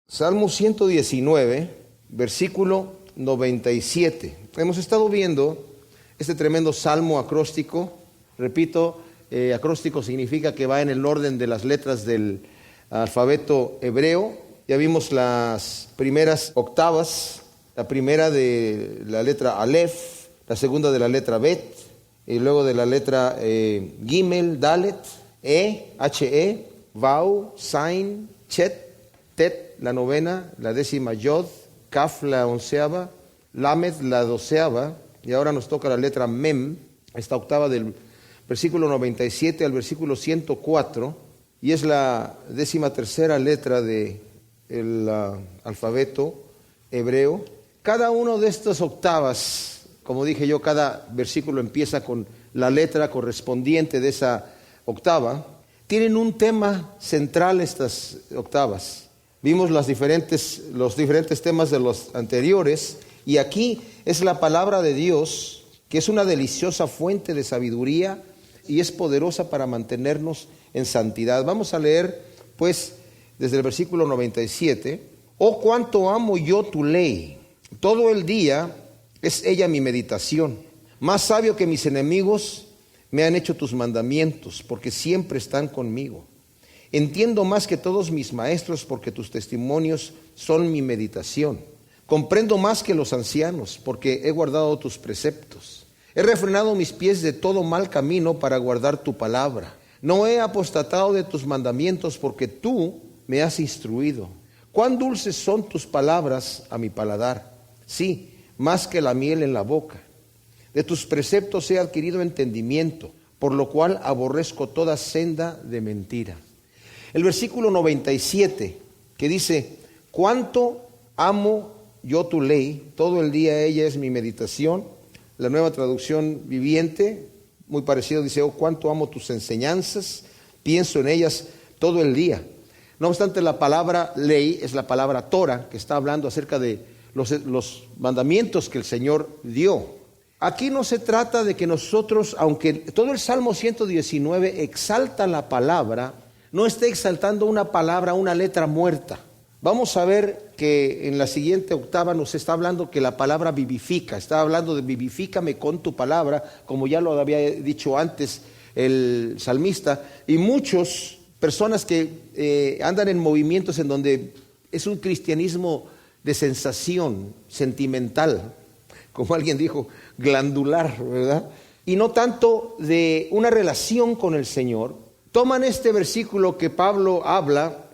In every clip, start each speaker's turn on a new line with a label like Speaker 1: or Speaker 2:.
Speaker 1: Salmo 119, versículo 97. Hemos estado viendo este tremendo salmo acróstico. Repito, acróstico significa que va en el orden de las letras del alfabeto hebreo. Ya vimos las primeras octavas, la primera de la letra Aleph, la segunda de la letra Bet, y luego de la letra Gimel, Dalet, He, Vau, Zain, Chet, Tet, la novena, la décima Yod, Kaf, la onceava, Lamed, la doceava, y ahora nos toca la letra Mem, esta octava del versículo 97 al versículo 104, y es la 13ª letra del alfabeto hebreo. Cada una de estas octavas, como dije yo, cada versículo empieza con la letra correspondiente de esa octava. Tienen un tema central estas octavas. Vimos los diferentes temas de los anteriores, y aquí es la palabra de Dios, que es una deliciosa fuente de sabiduría y es poderosa para mantenernos en santidad. Vamos a leer, pues, desde el versículo 97. Oh, cuánto amo yo tu ley, todo el día es ella mi meditación. Más sabio que mis enemigos me han hecho tus mandamientos, porque siempre están conmigo. Entiendo más que todos mis maestros, porque tus testimonios son mi meditación. Comprendo más que los ancianos, porque he guardado tus preceptos. He refrenado mis pies de todo mal camino para guardar tu palabra. No he apostatado de tus mandamientos, porque tú me has instruido. Cuán dulces son tus palabras a mi paladar, sí, más que la miel en la boca. De tus preceptos he adquirido entendimiento, por lo cual aborrezco toda senda de mentira. El versículo 97, que dice, cuánto amo yo tu ley, todo el día ella es mi meditación. La Nueva Traducción Viviente, muy parecido, dice, oh, cuánto amo tus enseñanzas, pienso en ellas todo el día. No obstante, la palabra ley es la palabra Torah, que está hablando acerca de los mandamientos que el Señor dio. Aquí no se trata de que nosotros, aunque todo el Salmo 119 exalta la palabra, no esté exaltando una palabra, una letra muerta. Vamos a ver que en la siguiente octava nos está hablando que la palabra vivifica. Está hablando de vivifícame con tu palabra, como ya lo había dicho antes el salmista. Y muchas personas que andan en movimientos en donde es un cristianismo de sensación, sentimental, como alguien dijo, glandular, ¿verdad? Y no tanto de una relación con el Señor. Toman este versículo que Pablo habla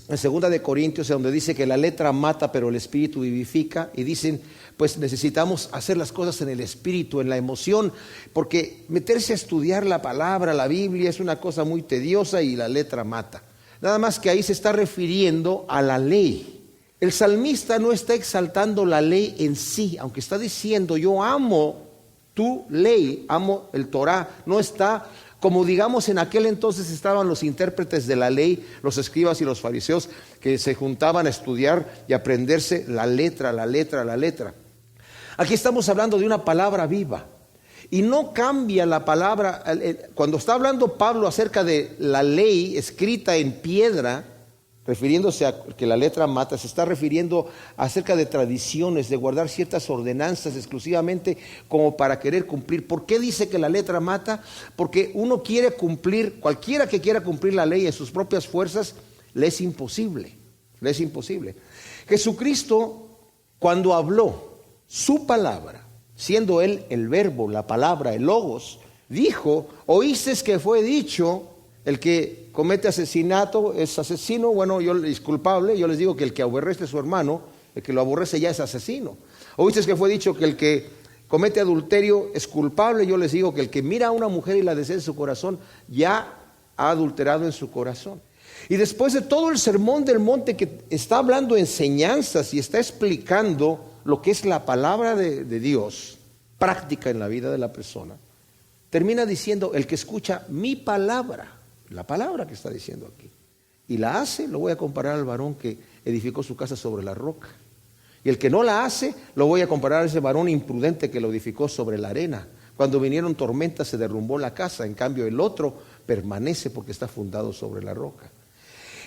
Speaker 1: en 2 de Corintios, donde dice que la letra mata, pero el espíritu vivifica, y dicen, pues necesitamos hacer las cosas en el espíritu, en la emoción, porque meterse a estudiar la palabra, la Biblia, es una cosa muy tediosa y la letra mata. Nada más que ahí se está refiriendo a la ley. El salmista no está exaltando la ley en sí, aunque está diciendo, yo amo tu ley, amo el Torah, no está... Como digamos en aquel entonces estaban los intérpretes de la ley, los escribas y los fariseos, que se juntaban a estudiar y aprenderse la letra. Aquí estamos hablando de una palabra viva. Y no cambia la palabra. Cuando está hablando Pablo acerca de la ley escrita en piedra, refiriéndose a que la letra mata, se está refiriendo acerca de tradiciones, de guardar ciertas ordenanzas exclusivamente como para querer cumplir. ¿Por qué dice que la letra mata? Porque uno quiere cumplir, cualquiera que quiera cumplir la ley en sus propias fuerzas, le es imposible. Jesucristo, cuando habló su palabra, siendo él el verbo, la palabra, el logos, dijo, oísteis que fue dicho, el que comete asesinato es asesino, bueno, es culpable. Yo les digo que el que aborrece a su hermano, el que lo aborrece ya es asesino. Oíste que fue dicho que el que comete adulterio es culpable. Yo les digo que el que mira a una mujer y la desea en su corazón, ya ha adulterado en su corazón. Y después de todo el sermón del monte, que está hablando enseñanzas y está explicando lo que es la palabra de Dios, práctica en la vida de la persona, termina diciendo, el que escucha mi palabra, la palabra que está diciendo aquí, y la hace, lo voy a comparar al varón que edificó su casa sobre la roca. Y el que no la hace, lo voy a comparar a ese varón imprudente que lo edificó sobre la arena. Cuando vinieron tormentas se derrumbó la casa, en cambio el otro permanece porque está fundado sobre la roca.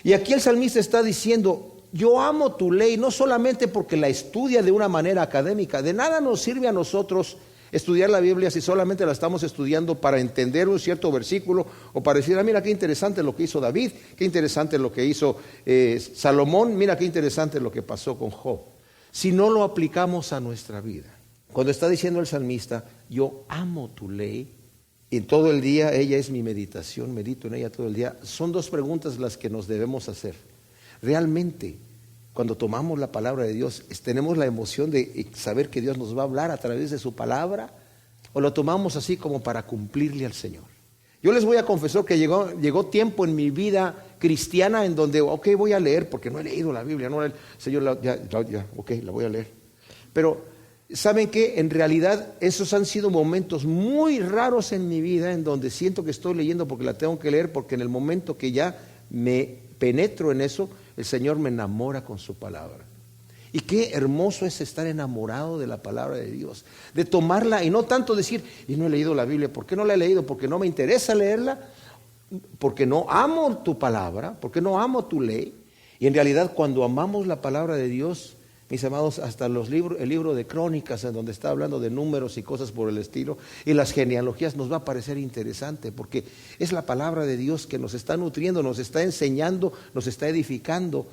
Speaker 1: Y aquí el salmista está diciendo, yo amo tu ley, no solamente porque la estudia de una manera académica. De nada nos sirve a nosotros estudiar la Biblia si solamente la estamos estudiando para entender un cierto versículo o para decir, mira qué interesante lo que hizo David, qué interesante lo que hizo Salomón, mira qué interesante lo que pasó con Job. Si no lo aplicamos a nuestra vida. Cuando está diciendo el salmista, yo amo tu ley, y todo el día ella es mi meditación, medito en ella todo el día, son dos preguntas las que nos debemos hacer. Realmente, cuando tomamos la palabra de Dios, ¿tenemos la emoción de saber que Dios nos va a hablar a través de su palabra? ¿O lo tomamos así como para cumplirle al Señor? Yo les voy a confesar que llegó tiempo en mi vida cristiana en donde, ok, voy a leer, porque no he leído la Biblia, no, Señor, ok, la voy a leer. Pero, ¿saben qué? En realidad, esos han sido momentos muy raros en mi vida en donde siento que estoy leyendo porque la tengo que leer, porque en el momento que ya me penetro en eso, el Señor me enamora con su palabra. Y qué hermoso es estar enamorado de la palabra de Dios, de tomarla y no tanto decir, y no he leído la Biblia. ¿Por qué no la he leído? Porque no me interesa leerla, porque no amo tu palabra, porque no amo tu ley. Y en realidad cuando amamos la palabra de Dios, mis amados, hasta el libro de Crónicas, en donde está hablando de números y cosas por el estilo, y las genealogías, nos va a parecer interesante, porque es la palabra de Dios que nos está nutriendo, nos está enseñando, nos está edificando,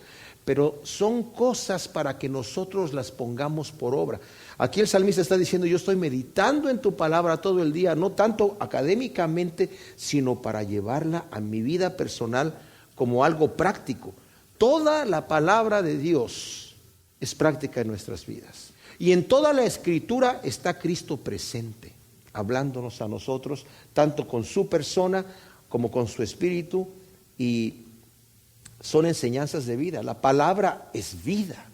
Speaker 1: pero son cosas para que nosotros las pongamos por obra. Aquí el salmista está diciendo, yo estoy meditando en tu palabra todo el día, no tanto académicamente, sino para llevarla a mi vida personal como algo práctico. Toda la palabra de Dios es práctica en nuestras vidas. Y en toda la Escritura está Cristo presente, hablándonos a nosotros, tanto con su persona como con su espíritu, y son enseñanzas de vida. La palabra es vida.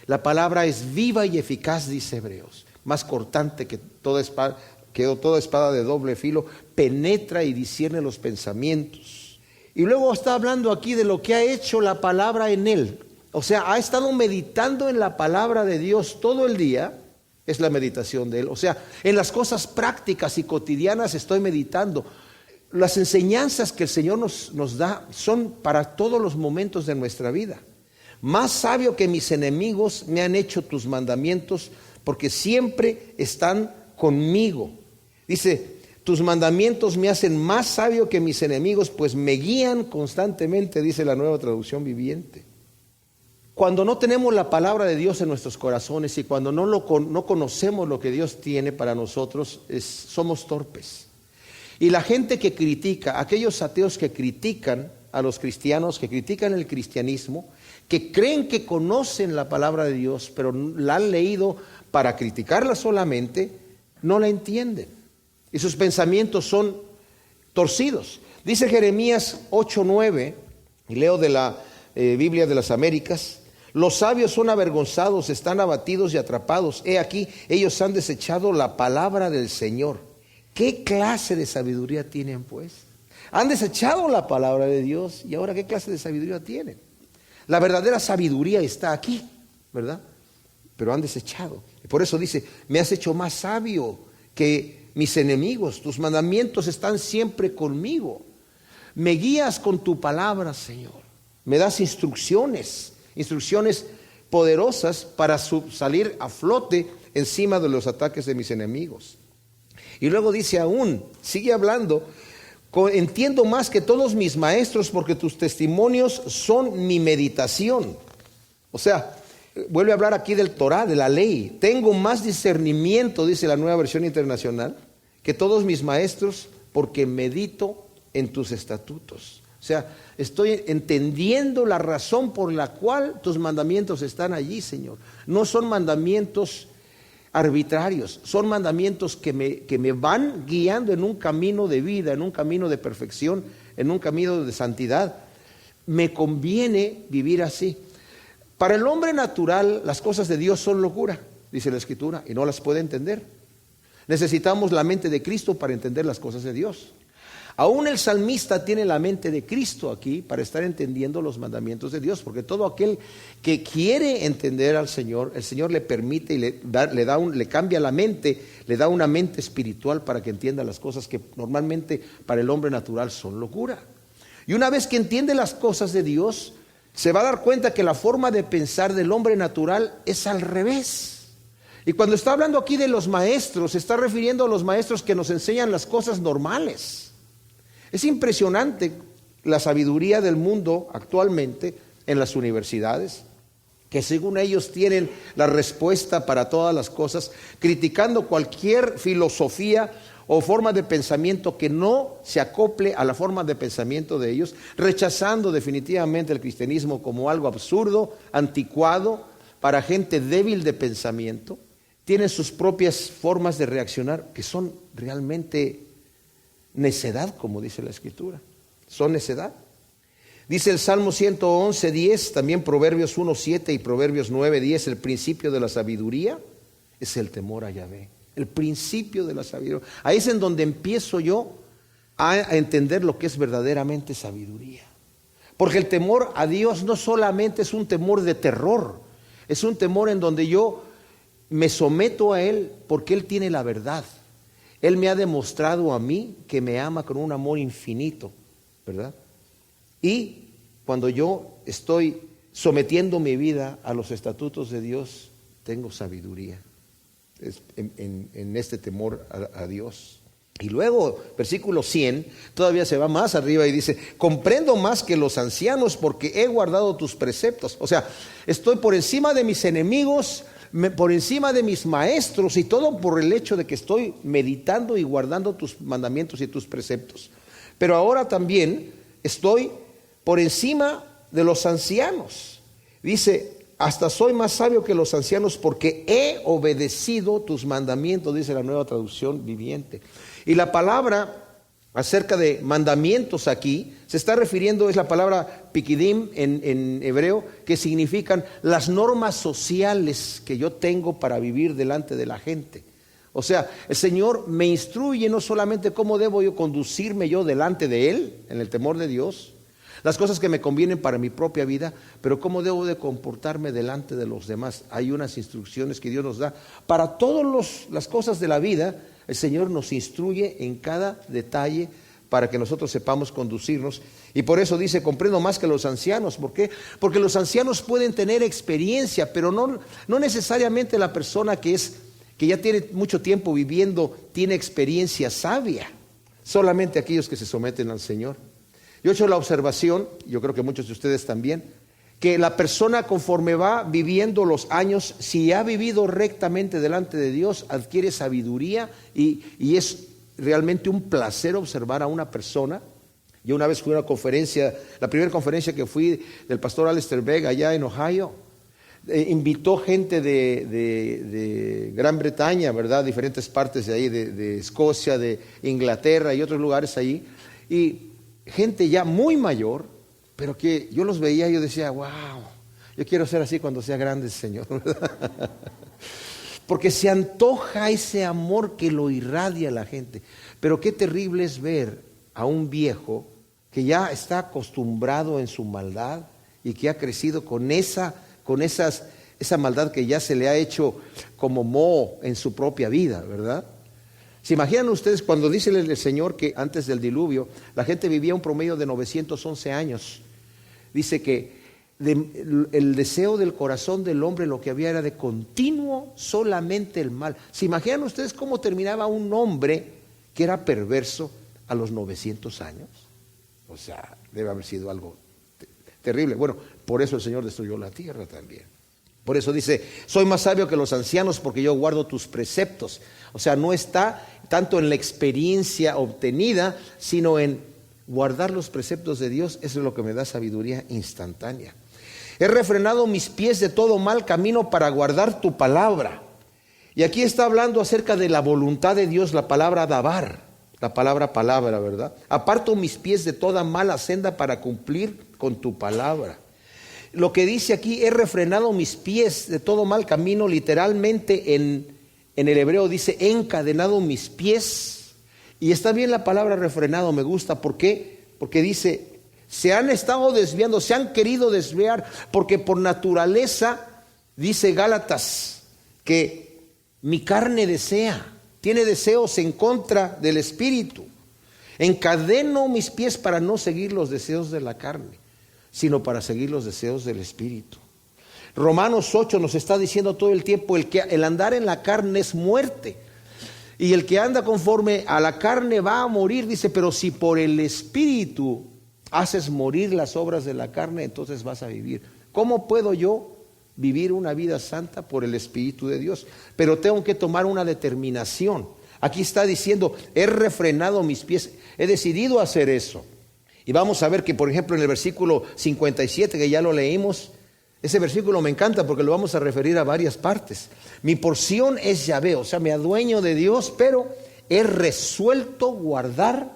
Speaker 1: La palabra es viva y eficaz, dice Hebreos, más cortante que toda espada de doble filo, penetra y discierne los pensamientos. Y luego está hablando aquí de lo que ha hecho la palabra en él. O sea, ha estado meditando en la palabra de Dios todo el día, es la meditación de él. O sea, en las cosas prácticas y cotidianas estoy meditando. Las enseñanzas que el Señor nos da son para todos los momentos de nuestra vida. Más sabio que mis enemigos me han hecho tus mandamientos, porque siempre están conmigo. Dice, tus mandamientos me hacen más sabio que mis enemigos, pues me guían constantemente, dice la Nueva Traducción Viviente. Cuando no tenemos la palabra de Dios en nuestros corazones y cuando no conocemos lo que Dios tiene para nosotros, somos torpes. Y la gente que critica, aquellos ateos que critican a los cristianos, que critican el cristianismo, que creen que conocen la palabra de Dios, pero la han leído para criticarla solamente, no la entienden. Y sus pensamientos son torcidos. Dice Jeremías 8:9, y leo de la Biblia de las Américas: los sabios son avergonzados, están abatidos y atrapados. He aquí, ellos han desechado la palabra del Señor. ¿Qué clase de sabiduría tienen, pues? Han desechado la palabra de Dios y ahora ¿qué clase de sabiduría tienen? La verdadera sabiduría está aquí, ¿verdad? Pero han desechado. Y por eso dice, me has hecho más sabio que mis enemigos. Tus mandamientos están siempre conmigo. Me guías con tu palabra, Señor. Me das instrucciones poderosas para salir a flote encima de los ataques de mis enemigos. Y luego dice aún, sigue hablando, entiendo más que todos mis maestros porque tus testimonios son mi meditación. O sea, vuelve a hablar aquí del Torah, de la ley. Tengo más discernimiento, dice la Nueva Versión Internacional, que todos mis maestros porque medito en tus estatutos. O sea, estoy entendiendo la razón por la cual tus mandamientos están allí, Señor. No son mandamientos arbitrarios, son mandamientos que me van guiando en un camino de vida, en un camino de perfección, en un camino de santidad. Me conviene vivir así. Para el hombre natural, las cosas de Dios son locura, dice la Escritura, y no las puede entender. Necesitamos la mente de Cristo para entender las cosas de Dios. Aún el salmista tiene la mente de Cristo aquí para estar entendiendo los mandamientos de Dios, porque todo aquel que quiere entender al Señor, el Señor le permite y le cambia la mente, le da una mente espiritual para que entienda las cosas que normalmente para el hombre natural son locura. Y una vez que entiende las cosas de Dios, se va a dar cuenta que la forma de pensar del hombre natural es al revés. Y cuando está hablando aquí de los maestros, se está refiriendo a los maestros que nos enseñan las cosas normales. Es impresionante la sabiduría del mundo actualmente en las universidades, que según ellos tienen la respuesta para todas las cosas, criticando cualquier filosofía o forma de pensamiento que no se acople a la forma de pensamiento de ellos, rechazando definitivamente el cristianismo como algo absurdo, anticuado, para gente débil de pensamiento. Tienen sus propias formas de reaccionar que son realmente necedad, como dice la Escritura. Son necedad. Dice el Salmo 111:10, también Proverbios 1:7 y Proverbios 9:10, el principio de la sabiduría es el temor a Yahvé. El principio de la sabiduría. Ahí es en donde empiezo yo a entender lo que es verdaderamente sabiduría. Porque el temor a Dios no solamente es un temor de terror, es un temor en donde yo me someto a Él porque Él tiene la verdad. Él me ha demostrado a mí que me ama con un amor infinito, ¿verdad? Y cuando yo estoy sometiendo mi vida a los estatutos de Dios, tengo sabiduría en este temor a Dios. Y luego, versículo 100, todavía se va más arriba y dice, comprendo más que los ancianos porque he guardado tus preceptos. O sea, estoy por encima de mis enemigos, por encima de mis maestros, y todo por el hecho de que estoy meditando y guardando tus mandamientos y tus preceptos. Pero ahora también estoy por encima de los ancianos. Dice, hasta soy más sabio que los ancianos porque he obedecido tus mandamientos, dice la Nueva Traducción Viviente. Y la palabra acerca de mandamientos aquí se está refiriendo, es la palabra pikidim en hebreo, que significan las normas sociales que yo tengo para vivir delante de la gente. O sea, el Señor me instruye no solamente cómo debo yo conducirme yo delante de Él, en el temor de Dios, las cosas que me convienen para mi propia vida, pero cómo debo de comportarme delante de los demás. Hay unas instrucciones que Dios nos da para todas las cosas de la vida. El Señor nos instruye en cada detalle para que nosotros sepamos conducirnos. Y por eso dice, comprendo más que los ancianos. ¿Por qué? Porque los ancianos pueden tener experiencia, pero no necesariamente la persona que ya tiene mucho tiempo viviendo tiene experiencia sabia. Solamente aquellos que se someten al Señor. Yo he hecho la observación, yo creo que muchos de ustedes también, que la persona conforme va viviendo los años, si ha vivido rectamente delante de Dios, adquiere sabiduría y es realmente un placer observar a una persona. Yo una vez fui a una conferencia, la primera conferencia que fui del pastor Alistair Begg allá en Ohio, invitó gente de Gran Bretaña, ¿verdad? Diferentes partes de ahí, de Escocia, de Inglaterra y otros lugares ahí, y gente ya muy mayor, pero que yo los veía y yo decía, wow, yo quiero ser así cuando sea grande, Señor. Porque se antoja ese amor que lo irradia a la gente. Pero qué terrible es ver a un viejo que ya está acostumbrado en su maldad y que ha crecido con esa maldad que ya se le ha hecho como moho en su propia vida, ¿verdad? ¿Se imaginan ustedes cuando dice el Señor que antes del diluvio la gente vivía un promedio de 911 años? Dice que el deseo del corazón del hombre lo que había era de continuo solamente el mal. ¿Se imaginan ustedes cómo terminaba un hombre que era perverso a los 900 años? O sea, debe haber sido algo terrible. Bueno, por eso el Señor destruyó la tierra también. Por eso dice, soy más sabio que los ancianos porque yo guardo tus preceptos. O sea, no está tanto en la experiencia obtenida, sino en guardar los preceptos de Dios. Eso es lo que me da sabiduría instantánea. He refrenado mis pies de todo mal camino para guardar tu palabra. Y aquí está hablando acerca de la voluntad de Dios, la palabra dabar, la palabra, ¿verdad? Aparto mis pies de toda mala senda para cumplir con tu palabra. Lo que dice aquí, he refrenado mis pies de todo mal camino, literalmente en el hebreo dice, he encadenado mis pies. Y está bien la palabra refrenado, me gusta. ¿Por qué? Porque dice, se han estado desviando, se han querido desviar, porque por naturaleza, dice Gálatas, que mi carne tiene deseos en contra del espíritu. Encadeno mis pies para no seguir los deseos de la carne. sino para seguir los deseos del Espíritu. Romanos 8 nos está diciendo todo el tiempo, el andar en la carne es muerte, y el que anda conforme a la carne va a morir. Dice, pero si por el Espíritu haces morir las obras de la carne, entonces vas a vivir. ¿Cómo puedo yo vivir una vida santa? Por el Espíritu de Dios. Pero tengo que tomar una determinación. Aquí está diciendo, he refrenado mis pies, he decidido hacer eso. Y vamos a ver que, por ejemplo, en el versículo 57, que ya lo leímos, ese versículo me encanta porque lo vamos a referir a varias partes. Mi porción es Yahvé, o sea, me adueño de Dios, pero he resuelto guardar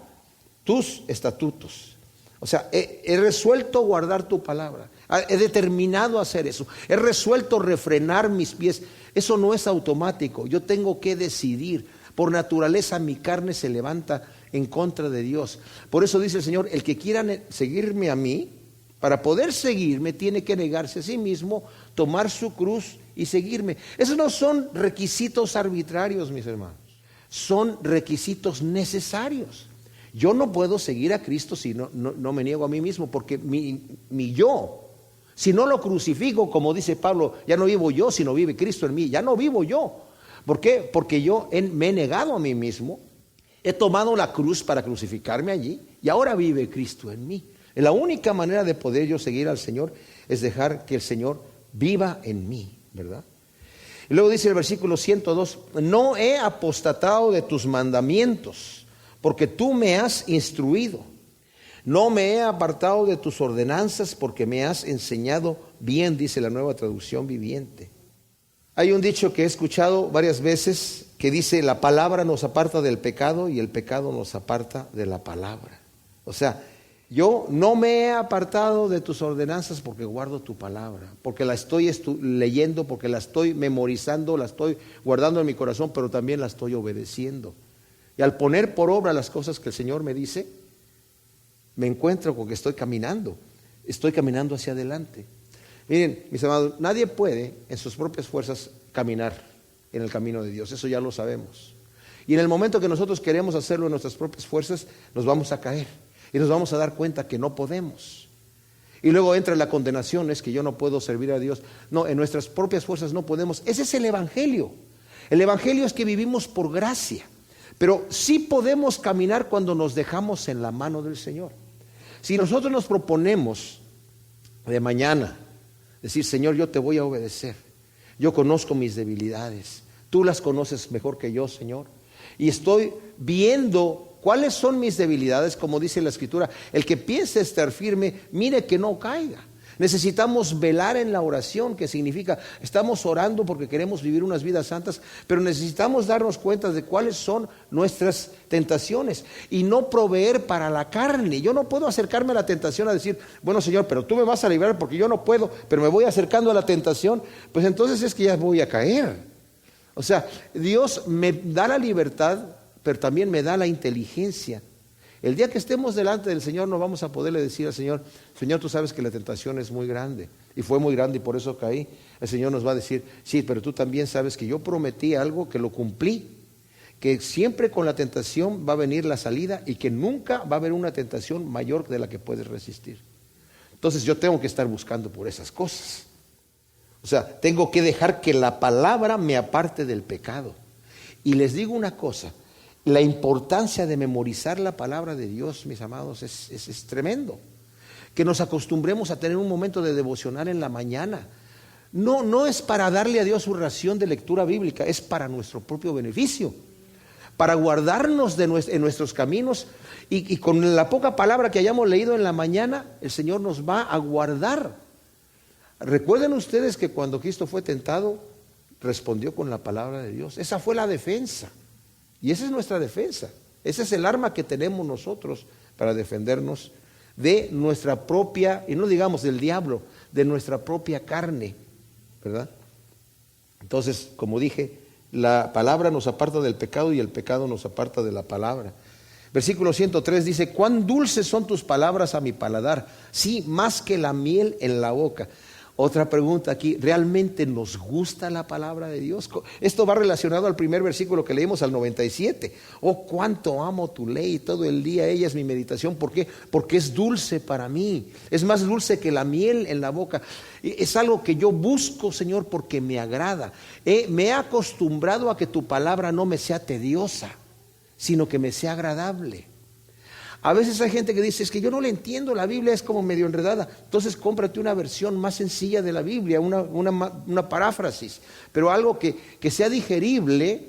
Speaker 1: tus estatutos. O sea, he resuelto guardar tu palabra. He determinado hacer eso. He resuelto refrenar mis pies. Eso no es automático. Yo tengo que decidir. Por naturaleza mi carne se levanta en contra de Dios. Por eso dice el Señor, el que quiera seguirme a mí, para poder seguirme, tiene que negarse a sí mismo, tomar su cruz y seguirme. Esos no son requisitos arbitrarios, mis hermanos. Son requisitos necesarios. Yo no puedo seguir a Cristo si no me niego a mí mismo, porque mi yo, si no lo crucifico, como dice Pablo, ya no vivo yo, sino vive Cristo en mí. Ya no vivo yo. ¿Por qué? Porque yo me he negado a mí mismo, he tomado la cruz para crucificarme allí y ahora vive Cristo en mí. La única manera de poder yo seguir al Señor es dejar que el Señor viva en mí, ¿verdad? Y luego dice el versículo 102, no he apostatado de tus mandamientos, porque tú me has instruido. No me he apartado de tus ordenanzas, porque me has enseñado bien, dice la Nueva Traducción Viviente. Hay un dicho que he escuchado varias veces que dice, la palabra nos aparta del pecado y el pecado nos aparta de la palabra. O sea, yo no me he apartado de tus ordenanzas porque guardo tu palabra, porque la estoy leyendo, porque la estoy memorizando, la estoy guardando en mi corazón, pero también la estoy obedeciendo. Y al poner por obra las cosas que el Señor me dice, me encuentro con que estoy caminando hacia adelante. Miren, mis amados, nadie puede en sus propias fuerzas caminar en el camino de Dios, eso ya lo sabemos. Y en el momento que nosotros queremos hacerlo en nuestras propias fuerzas, nos vamos a caer y nos vamos a dar cuenta que no podemos. Y luego entra la condenación, es que yo no puedo servir a Dios. No, en nuestras propias fuerzas no podemos. Ese es el Evangelio. El Evangelio es que vivimos por gracia, pero sí podemos caminar cuando nos dejamos en la mano del Señor. Si nosotros nos proponemos de mañana decir, Señor, yo te voy a obedecer, yo conozco mis debilidades, tú las conoces mejor que yo, Señor, y estoy viendo cuáles son mis debilidades, como dice la Escritura, el que piense estar firme, mire que no caiga. Necesitamos velar en la oración, que significa, estamos orando porque queremos vivir unas vidas santas, pero necesitamos darnos cuenta de cuáles son nuestras tentaciones y no proveer para la carne. Yo no puedo acercarme a la tentación a decir, bueno, Señor, pero tú me vas a librar porque yo no puedo, pero me voy acercando a la tentación, pues entonces es que ya voy a caer. O sea, Dios me da la libertad, pero también me da la inteligencia. El día que estemos delante del Señor no vamos a poderle decir al Señor, Señor, tú sabes que la tentación es muy grande y fue muy grande y por eso caí. El Señor nos va a decir, sí, pero tú también sabes que yo prometí algo, que lo cumplí, que siempre con la tentación va a venir la salida y que nunca va a haber una tentación mayor de la que puedes resistir. Entonces yo tengo que estar buscando por esas cosas. O sea, tengo que dejar que la palabra me aparte del pecado. Y les digo una cosa, la importancia de memorizar la palabra de Dios, mis amados, es tremendo. Que nos acostumbremos a tener un momento de devocional en la mañana. No es para darle a Dios su ración de lectura bíblica, es para nuestro propio beneficio, para guardarnos en nuestros caminos y con la poca palabra que hayamos leído en la mañana, el Señor nos va a guardar. Recuerden ustedes que cuando Cristo fue tentado, respondió con la palabra de Dios. Esa fue la defensa. Y esa es nuestra defensa. Ese es el arma que tenemos nosotros para defendernos de nuestra propia, y no digamos del diablo, de nuestra propia carne, ¿verdad? Entonces, como dije, la palabra nos aparta del pecado y el pecado nos aparta de la palabra. Versículo 103 dice, cuán dulces son tus palabras a mi paladar, sí, más que la miel en la boca. Otra pregunta aquí, ¿realmente nos gusta la palabra de Dios? Esto va relacionado al primer versículo que leímos, al 97. Oh, cuánto amo tu ley, todo el día ella es mi meditación. ¿Por qué? Porque es dulce para mí, es más dulce que la miel en la boca. Es algo que yo busco, Señor, porque me agrada. Me he acostumbrado a que tu palabra no me sea tediosa, sino que me sea agradable. A veces hay gente que dice, es que yo no le entiendo, la Biblia es como medio enredada. Entonces cómprate una versión más sencilla de la Biblia, una paráfrasis, pero algo que sea digerible.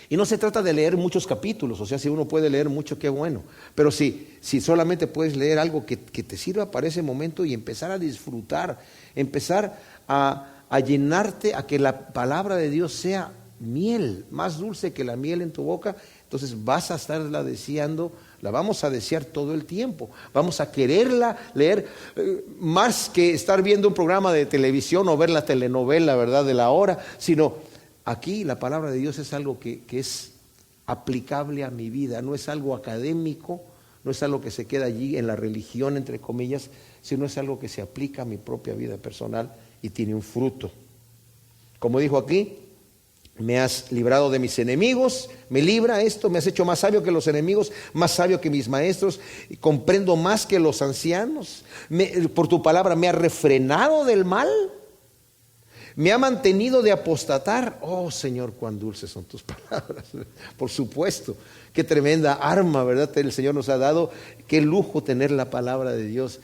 Speaker 1: Y no se trata de leer muchos capítulos, o sea, si uno puede leer mucho, qué bueno. Pero si solamente puedes leer algo que te sirva para ese momento y empezar a disfrutar, empezar a llenarte, a que la palabra de Dios sea miel, más dulce que la miel en tu boca, entonces vas a estarla deseando. La vamos a desear todo el tiempo. Vamos a quererla leer más que estar viendo un programa de televisión o ver la telenovela, ¿verdad?, de la hora, sino aquí la palabra de Dios es algo que es aplicable a mi vida. No es algo académico, no es algo que se queda allí en la religión, entre comillas, sino es algo que se aplica a mi propia vida personal y tiene un fruto. Como dijo aquí, me has librado de mis enemigos, me libra esto, me has hecho más sabio que los enemigos, más sabio que mis maestros, y comprendo más que los ancianos. Por tu palabra me ha refrenado del mal, me ha mantenido de apostatar. Oh Señor, cuán dulces son tus palabras. Por supuesto, qué tremenda arma, ¿verdad? El Señor nos ha dado, qué lujo tener la palabra de Dios.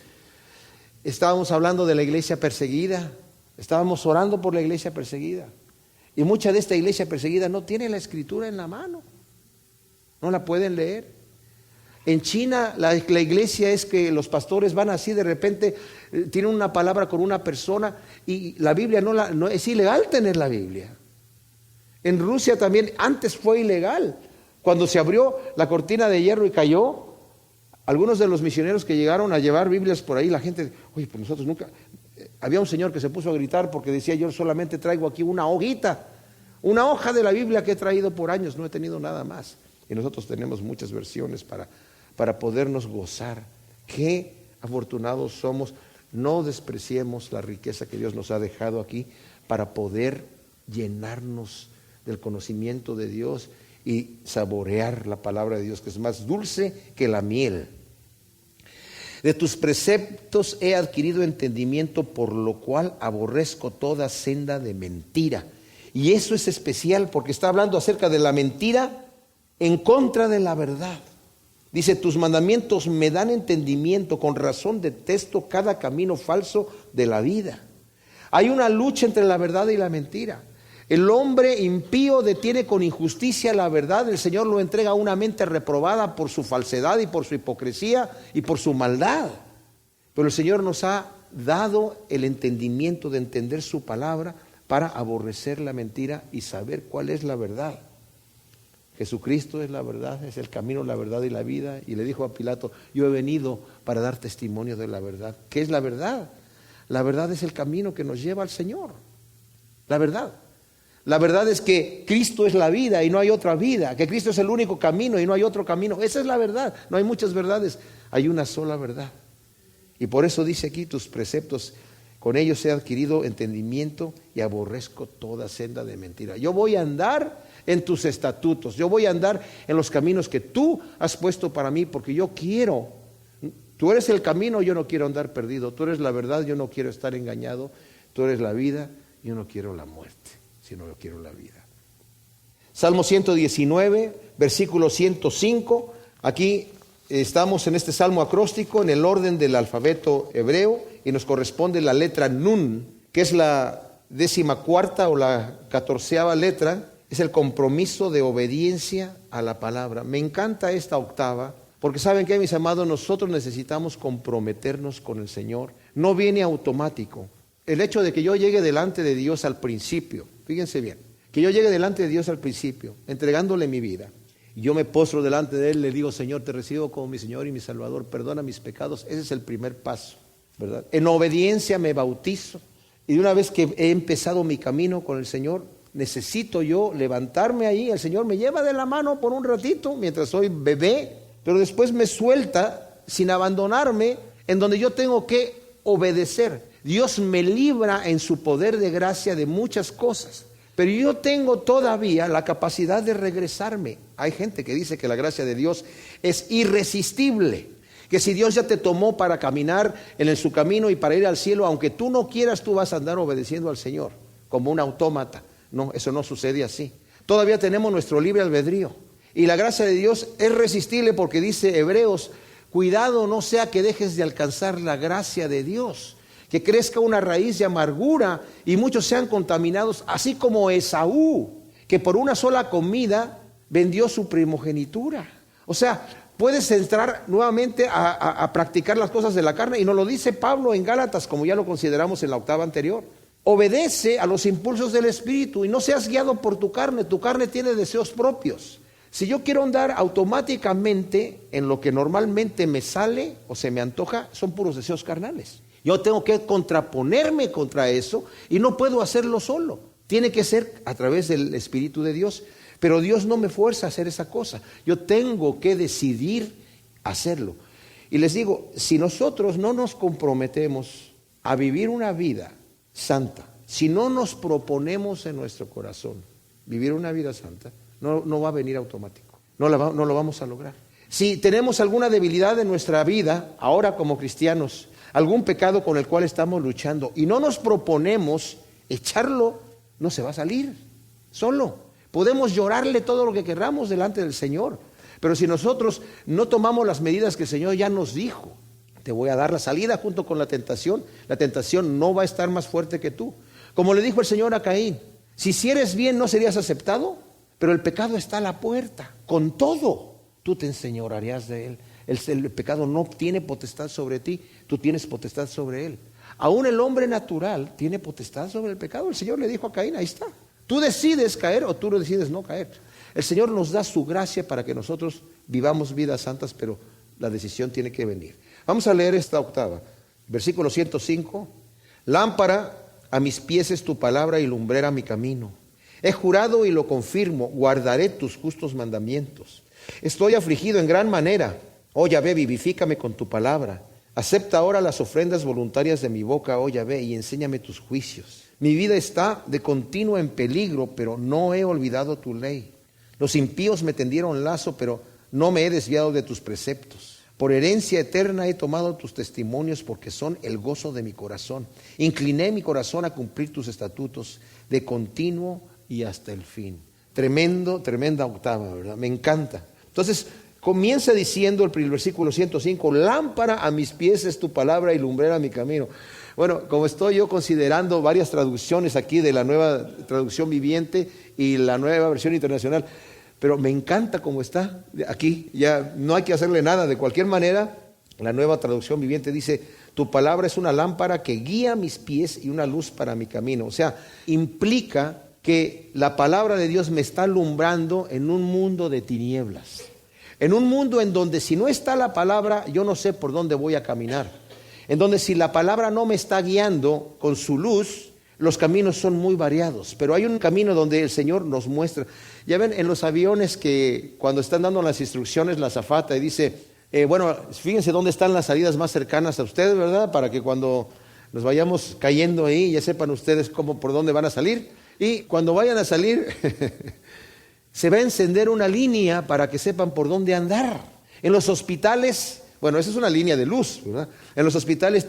Speaker 1: Estábamos hablando de la iglesia perseguida, estábamos orando por la iglesia perseguida. Y mucha de esta iglesia perseguida no tiene la escritura en la mano, no la pueden leer. En China la iglesia es que los pastores van así, de repente tienen una palabra con una persona y la Biblia no es ilegal tener la Biblia. En Rusia también antes fue ilegal. Cuando se abrió la cortina de hierro y cayó, algunos de los misioneros que llegaron a llevar Biblias por ahí, la gente, oye, pues nosotros nunca... Había un señor que se puso a gritar porque decía, yo solamente traigo aquí una hojita, una hoja de la Biblia que he traído por años, no he tenido nada más. Y nosotros tenemos muchas versiones para podernos gozar. Qué afortunados somos. No despreciemos la riqueza que Dios nos ha dejado aquí para poder llenarnos del conocimiento de Dios y saborear la palabra de Dios, que es más dulce que la miel. De tus preceptos he adquirido entendimiento, por lo cual aborrezco toda senda de mentira. Y eso es especial porque está hablando acerca de la mentira en contra de la verdad. Dice, tus mandamientos me dan entendimiento, con razón detesto cada camino falso de la vida. Hay una lucha entre la verdad y la mentira. El hombre impío detiene con injusticia la verdad. El Señor lo entrega a una mente reprobada por su falsedad y por su hipocresía y por su maldad. Pero el Señor nos ha dado el entendimiento de entender su palabra para aborrecer la mentira y saber cuál es la verdad. Jesucristo es la verdad, es el camino, la verdad y la vida. Y le dijo a Pilato, yo he venido para dar testimonio de la verdad. ¿Qué es la verdad? La verdad es el camino que nos lleva al Señor. La verdad. La verdad es que Cristo es la vida y no hay otra vida, que Cristo es el único camino y no hay otro camino. Esa es la verdad, no hay muchas verdades, hay una sola verdad. Y por eso dice aquí, tus preceptos, con ellos he adquirido entendimiento y aborrezco toda senda de mentira. Yo voy a andar en tus estatutos, yo voy a andar en los caminos que tú has puesto para mí, porque yo quiero. Tú eres el camino, yo no quiero andar perdido. Tú eres la verdad, yo no quiero estar engañado. Tú eres la vida, yo no quiero la muerte, sino yo quiero la vida. Salmo 119, versículo 105. Aquí estamos en este salmo acróstico en el orden del alfabeto hebreo y nos corresponde la letra Nun, que es la 14ª o la 14ª letra. Es el compromiso de obediencia a la palabra. Me encanta esta octava porque saben que, mis amados, nosotros necesitamos comprometernos con el Señor. No viene automático. El hecho de que yo llegue delante de Dios al principio, fíjense bien, que yo llegue delante de Dios al principio, entregándole mi vida, y yo me postro delante de Él, le digo, Señor, te recibo como mi Señor y mi Salvador, perdona mis pecados. Ese es el primer paso, ¿verdad? En obediencia me bautizo, y de una vez que he empezado mi camino con el Señor, necesito yo levantarme ahí. El Señor me lleva de la mano por un ratito mientras soy bebé, pero después me suelta sin abandonarme, en donde yo tengo que obedecer. Dios me libra en su poder de gracia de muchas cosas. Pero yo tengo todavía la capacidad de regresarme. Hay gente que dice que la gracia de Dios es irresistible. Que si Dios ya te tomó para caminar en su camino y para ir al cielo, aunque tú no quieras, tú vas a andar obedeciendo al Señor, como un autómata. No, eso no sucede así. Todavía tenemos nuestro libre albedrío. Y la gracia de Dios es resistible porque dice Hebreos, cuidado no sea que dejes de alcanzar la gracia de Dios, que crezca una raíz de amargura y muchos sean contaminados, así como Esaú, que por una sola comida vendió su primogenitura. O sea, puedes entrar nuevamente a practicar las cosas de la carne, y nos lo dice Pablo en Gálatas, como ya lo consideramos en la octava anterior. Obedece a los impulsos del Espíritu y no seas guiado por tu carne tiene deseos propios. Si yo quiero andar automáticamente en lo que normalmente me sale o se me antoja, son puros deseos carnales. Yo tengo que contraponerme contra eso y no puedo hacerlo solo. Tiene que ser a través del Espíritu de Dios. Pero Dios no me fuerza a hacer esa cosa. Yo tengo que decidir hacerlo. Y les digo, si nosotros no nos comprometemos a vivir una vida santa, si no nos proponemos en nuestro corazón vivir una vida santa, no va a venir automático. No lo vamos a lograr. Si tenemos alguna debilidad en nuestra vida, ahora como cristianos, algún pecado con el cual estamos luchando y no nos proponemos echarlo, no se va a salir solo. Podemos llorarle todo lo que queramos delante del Señor, pero si nosotros no tomamos las medidas que el Señor ya nos dijo, te voy a dar la salida junto con la tentación no va a estar más fuerte que tú. Como le dijo el Señor a Caín, si hicieres bien no serías aceptado, pero el pecado está a la puerta, con todo tú te enseñorearás de él. El pecado no tiene potestad sobre ti, tú tienes potestad sobre él. Aún el hombre natural tiene potestad sobre el pecado. El Señor le dijo a Caín, ahí está. Tú decides caer o tú decides no caer. El Señor nos da su gracia para que nosotros vivamos vidas santas, pero la decisión tiene que venir. Vamos a leer esta octava. Versículo 105. Lámpara a mis pies es tu palabra y lumbrera mi camino. He jurado y lo confirmo, guardaré tus justos mandamientos. Estoy afligido en gran manera. Oh Yahvé, vivifícame con tu palabra. Acepta ahora las ofrendas voluntarias de mi boca, oh Yahvé, y enséñame tus juicios. Mi vida está de continuo en peligro, pero no he olvidado tu ley. Los impíos me tendieron lazo, pero no me he desviado de tus preceptos. Por herencia eterna he tomado tus testimonios, porque son el gozo de mi corazón. Incliné mi corazón a cumplir tus estatutos de continuo y hasta el fin. Tremenda octava, ¿verdad? Me encanta. Entonces, comienza diciendo el versículo 105, lámpara a mis pies es tu palabra y lumbrera mi camino. Bueno, como estoy yo considerando varias traducciones aquí de la nueva traducción viviente y la nueva versión internacional, pero me encanta cómo está aquí, ya no hay que hacerle nada. De cualquier manera, la nueva traducción viviente dice, tu palabra es una lámpara que guía mis pies y una luz para mi camino. O sea, implica que la palabra de Dios me está alumbrando en un mundo de tinieblas. En un mundo en donde si no está la palabra, yo no sé por dónde voy a caminar. En donde si la palabra no me está guiando con su luz, los caminos son muy variados. Pero hay un camino donde el Señor nos muestra. Ya ven en los aviones que cuando están dando las instrucciones la azafata y dice, bueno, fíjense dónde están las salidas más cercanas a ustedes, ¿verdad? Para que cuando nos vayamos cayendo ahí, ya sepan ustedes por dónde van a salir. Y cuando vayan a salir, se va a encender una línea para que sepan por dónde andar. En los hospitales, bueno, esa es una línea de luz, ¿verdad? En los hospitales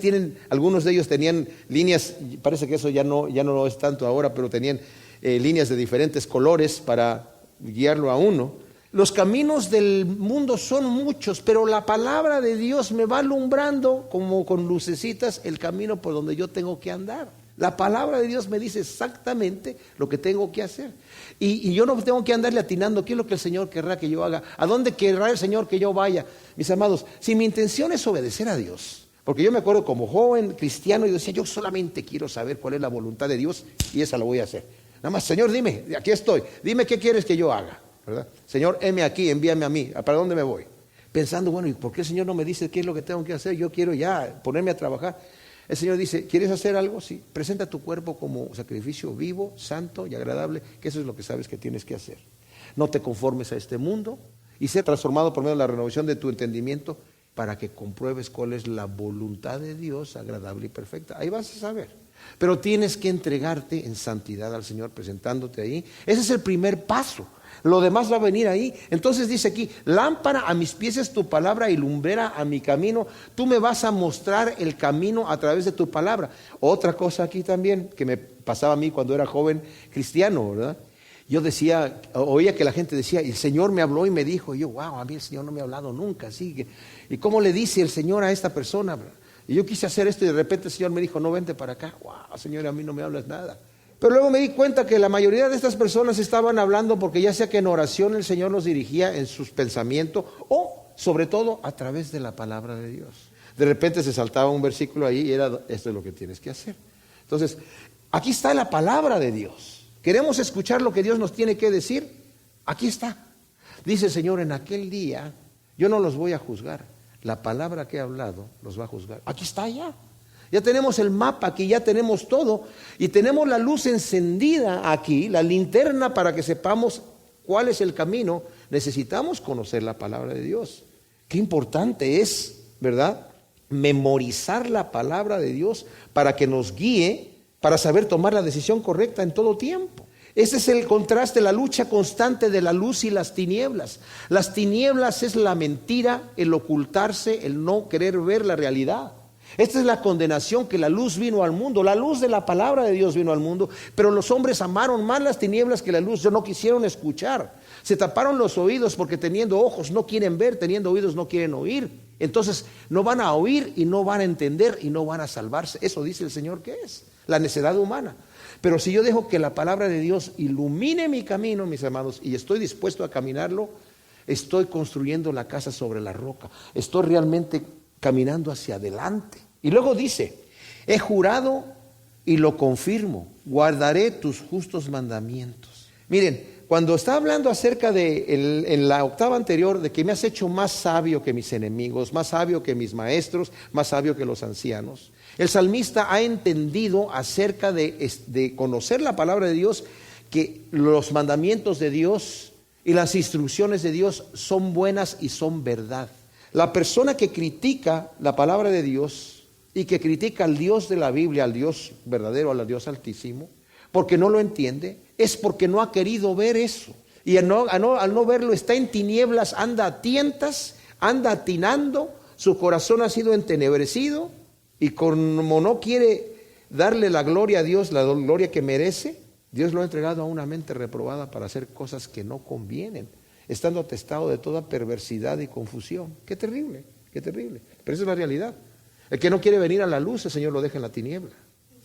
Speaker 1: algunos de ellos tenían líneas, parece que eso ya no es tanto ahora, pero tenían líneas de diferentes colores para guiarlo a uno. Los caminos del mundo son muchos, pero la palabra de Dios me va alumbrando como con lucecitas el camino por donde yo tengo que andar. La palabra de Dios me dice exactamente lo que tengo que hacer. Y yo no tengo que andarle atinando qué es lo que el Señor querrá que yo haga, a dónde querrá el Señor que yo vaya. Mis amados, si mi intención es obedecer a Dios, porque yo me acuerdo como joven cristiano y decía, yo solamente quiero saber cuál es la voluntad de Dios y esa la voy a hacer. Nada más, Señor, dime, aquí estoy, dime qué quieres que yo haga, ¿verdad? Señor, heme aquí, envíame a mí, ¿para dónde me voy? Pensando, bueno, ¿y por qué el Señor no me dice qué es lo que tengo que hacer? Yo quiero ya ponerme a trabajar. El Señor dice, ¿quieres hacer algo? Sí, presenta tu cuerpo como sacrificio vivo, santo y agradable, que eso es lo que sabes que tienes que hacer. No te conformes a este mundo y sé transformado por medio de la renovación de tu entendimiento para que compruebes cuál es la voluntad de Dios, agradable y perfecta. Ahí vas a saber. Pero tienes que entregarte en santidad al Señor, presentándote ahí. Ese es el primer paso. Lo demás va a venir ahí. Entonces dice aquí: lámpara a mis pies es tu palabra y lumbrera a mi camino. Tú me vas a mostrar el camino a través de tu palabra. Otra cosa aquí también que me pasaba a mí cuando era joven cristiano, ¿verdad? Yo decía, oía que la gente decía, y el Señor me habló y me dijo. Y yo, wow, a mí el Señor no me ha hablado nunca. ¿Sí? ¿Y cómo le dice el Señor a esta persona? Y yo quise hacer esto y de repente el Señor me dijo: no, vente para acá. Wow, Señor, a mí no me hablas nada. Pero luego me di cuenta que la mayoría de estas personas estaban hablando porque ya sea que en oración el Señor los dirigía en sus pensamientos, o sobre todo a través de la palabra de Dios. De repente se saltaba un versículo ahí y era: esto es lo que tienes que hacer. Entonces, aquí está la palabra de Dios. ¿Queremos escuchar lo que Dios nos tiene que decir? Aquí está. Dice el Señor: en aquel día yo no los voy a juzgar. La palabra que he hablado los va a juzgar. Aquí está ya. Ya tenemos el mapa aquí, ya tenemos todo. Y tenemos la luz encendida aquí, la linterna, para que sepamos cuál es el camino. Necesitamos conocer la palabra de Dios. Qué importante es, ¿verdad?, memorizar la palabra de Dios para que nos guíe, para saber tomar la decisión correcta en todo tiempo. Ese es el contraste, la lucha constante de la luz y las tinieblas. Las tinieblas es la mentira, el ocultarse, el no querer ver la realidad. Esta es la condenación, que la luz vino al mundo. La luz de la palabra de Dios vino al mundo, pero los hombres amaron más las tinieblas que la luz. No quisieron escuchar. Se taparon los oídos porque teniendo ojos no quieren ver, teniendo oídos no quieren oír. Entonces no van a oír y no van a entender y no van a salvarse. Eso dice el Señor que es la necedad humana. Pero si yo dejo que la palabra de Dios ilumine mi camino, mis amados, y estoy dispuesto a caminarlo, estoy construyendo la casa sobre la roca. Estoy realmente caminando hacia adelante. Y luego dice: he jurado y lo confirmo, guardaré tus justos mandamientos. Miren, cuando está hablando acerca de en la octava anterior, de que me has hecho más sabio que mis enemigos, más sabio que mis maestros, más sabio que los ancianos, el salmista ha entendido acerca de conocer la palabra de Dios, que los mandamientos de Dios y las instrucciones de Dios son buenas y son verdad. La persona que critica la palabra de Dios y que critica al Dios de la Biblia, al Dios verdadero, al Dios altísimo, porque no lo entiende, es porque no ha querido ver eso. Y al no verlo está en tinieblas, anda a tientas, anda atinando, su corazón ha sido entenebrecido, y como no quiere darle la gloria a Dios, la gloria que merece, Dios lo ha entregado a una mente reprobada para hacer cosas que no convienen, estando atestado de toda perversidad y confusión. Qué terrible, qué terrible. Pero esa es la realidad. El que no quiere venir a la luz, el Señor lo deja en la tiniebla.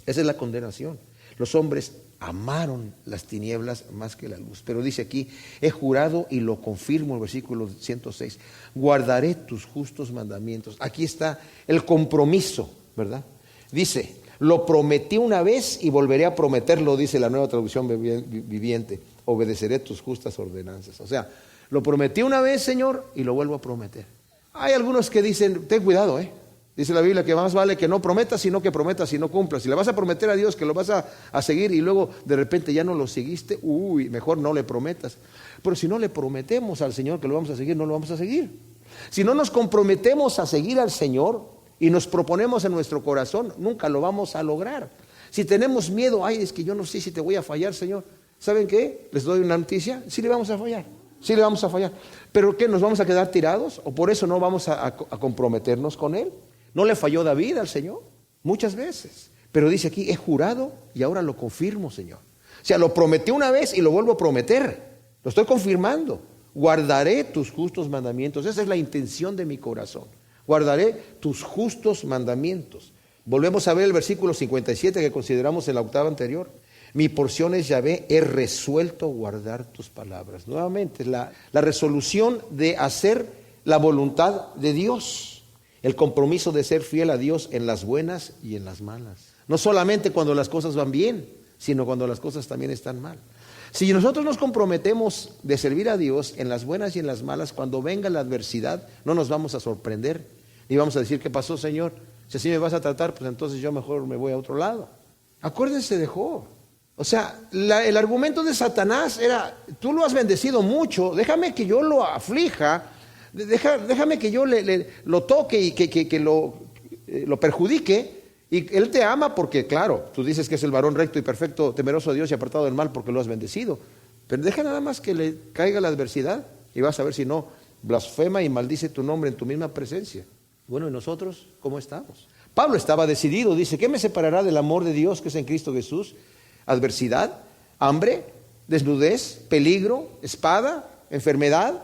Speaker 1: Esa es la condenación. Los hombres amaron las tinieblas más que la luz. Pero dice aquí: he jurado y lo confirmo, el versículo 106, guardaré tus justos mandamientos. Aquí está el compromiso, ¿verdad? Dice: lo prometí una vez y volveré a prometerlo, dice la Nueva Traducción Viviente. Obedeceré tus justas ordenanzas. O sea, lo prometí una vez, Señor, y lo vuelvo a prometer. Hay algunos que dicen: ten cuidado, dice la Biblia que más vale que no prometas, sino que prometas y no cumplas. Si le vas a prometer a Dios que lo vas a seguir y luego de repente ya no lo seguiste, mejor no le prometas. Pero si no le prometemos al Señor que lo vamos a seguir, no lo vamos a seguir. Si no nos comprometemos a seguir al Señor y nos proponemos en nuestro corazón, nunca lo vamos a lograr. Si tenemos miedo: es que yo no sé si te voy a fallar, Señor. ¿Saben qué? Les doy una noticia: sí le vamos a fallar, sí le vamos a fallar. ¿Pero qué? ¿Nos vamos a quedar tirados? ¿O por eso no vamos a comprometernos con Él? ¿No le falló David al Señor? Muchas veces. Pero dice aquí: he jurado y ahora lo confirmo, Señor. O sea, lo prometí una vez y lo vuelvo a prometer. Lo estoy confirmando. Guardaré tus justos mandamientos. Esa es la intención de mi corazón. Guardaré tus justos mandamientos. Volvemos a ver el versículo 57 que consideramos en la octava anterior. Mi porción es Yahvé, he resuelto guardar tus palabras. Nuevamente, la resolución de hacer la voluntad de Dios. El compromiso de ser fiel a Dios en las buenas y en las malas. No solamente cuando las cosas van bien, sino cuando las cosas también están mal. Si nosotros nos comprometemos de servir a Dios en las buenas y en las malas, cuando venga la adversidad, no nos vamos a sorprender. Ni vamos a decir: ¿qué pasó, Señor? Si así me vas a tratar, pues entonces yo mejor me voy a otro lado. Acuérdense de Job. O sea, el argumento de Satanás era: tú lo has bendecido mucho, déjame que yo lo aflija Déjame que yo lo toque y que lo perjudique. Y Él te ama porque, claro, tú dices que es el varón recto y perfecto, temeroso de Dios y apartado del mal porque lo has bendecido. Pero deja nada más que le caiga la adversidad y vas a ver si no blasfema y maldice tu nombre en tu misma presencia. Bueno, ¿y nosotros cómo estamos? Pablo estaba decidido, dice, ¿qué me separará del amor de Dios que es en Cristo Jesús? ¿Adversidad? ¿Hambre? ¿Desnudez? ¿Peligro? ¿Espada? ¿Enfermedad?